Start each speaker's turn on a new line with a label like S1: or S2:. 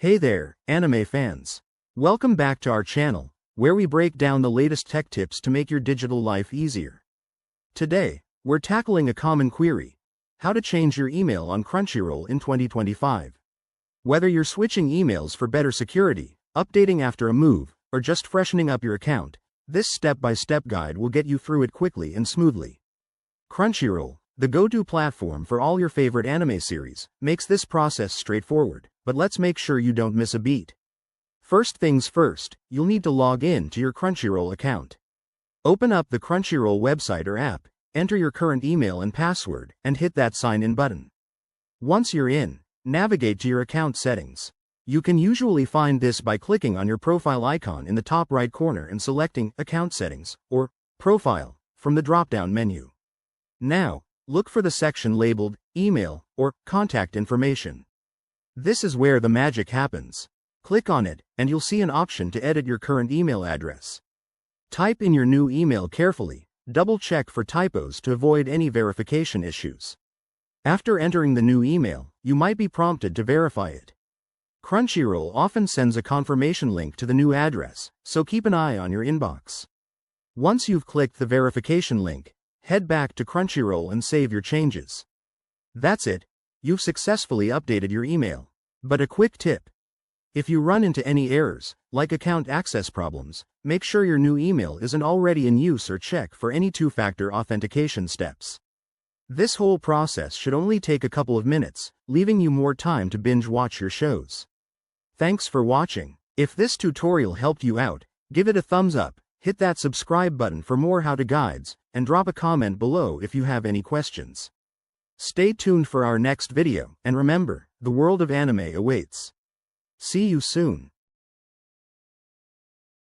S1: Hey there, anime fans. Welcome back to our channel, where we break down the latest tech tips to make your digital life easier. Today, we're tackling a common query: how to change your email on Crunchyroll in 2025. Whether you're switching emails for better security, updating after a move, or just freshening up your account, this step-by-step guide will get you through it quickly and smoothly. Crunchyroll, the go-to platform for all your favorite anime series, makes this process straightforward, but let's make sure you don't miss a beat. First things first, you'll need to log in to your Crunchyroll account. Open up the Crunchyroll website or app, enter your current email and password, and hit that sign in button. Once you're in, navigate to your account settings. You can usually find this by clicking on your profile icon in the top right corner and selecting Account Settings, or Profile, from the drop-down menu. Now, look for the section labeled Email or Contact Information. This is where the magic happens. Click on it, and you'll see an option to edit your current email address. Type in your new email carefully, double-check for typos to avoid any verification issues. After entering the new email, you might be prompted to verify it. Crunchyroll often sends a confirmation link to the new address, so keep an eye on your inbox. Once you've clicked the verification link, head back to Crunchyroll and save your changes. That's it, you've successfully updated your email. But a quick tip: if you run into any errors, like account access problems, make sure your new email isn't already in use or check for any two-factor authentication steps. This whole process should only take a couple of minutes, leaving you more time to binge watch your shows. Thanks for watching. If this tutorial helped you out, give it a thumbs up, hit that subscribe button for more how-to guides, and drop a comment below if you have any questions. Stay tuned for our next video, and remember, the world of anime awaits. See you soon.